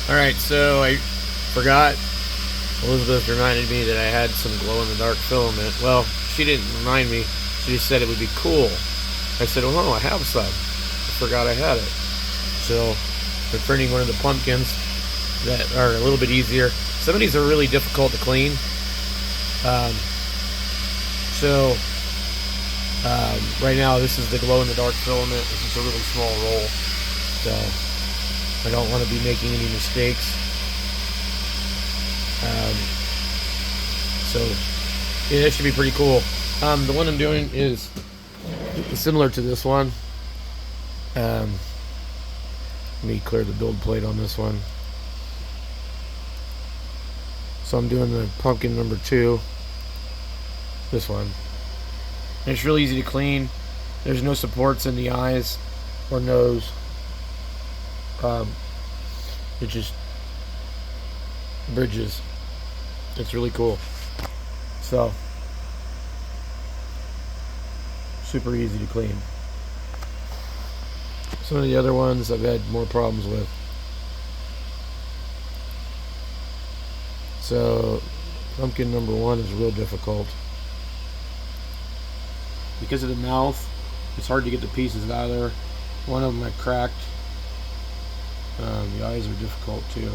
Alright, so I forgot. Elizabeth reminded me that I had some glow-in-the-dark filament. Well, she didn't remind me. She just said it would be cool. I said, oh, I have some. I forgot I had it. So, I'm printing one of the pumpkins that are a little bit easier. Some of these are really difficult to clean. Right now, this is the glow-in-the-dark filament. This is a really small roll. So, I don't want to be making any mistakes. Yeah, that should be pretty cool. The one I'm doing is similar to this one. Let me clear the build plate on this one. So I'm doing the pumpkin number 2. This one. And it's really easy to clean. There's no supports in the eyes or nose. It just bridges. It's really cool. So, super easy to clean. Some of the other ones I've had more problems with. So, pumpkin number 1 is real difficult. Because of the mouth, it's hard to get the pieces out of there. One of them I cracked. The eyes are difficult too.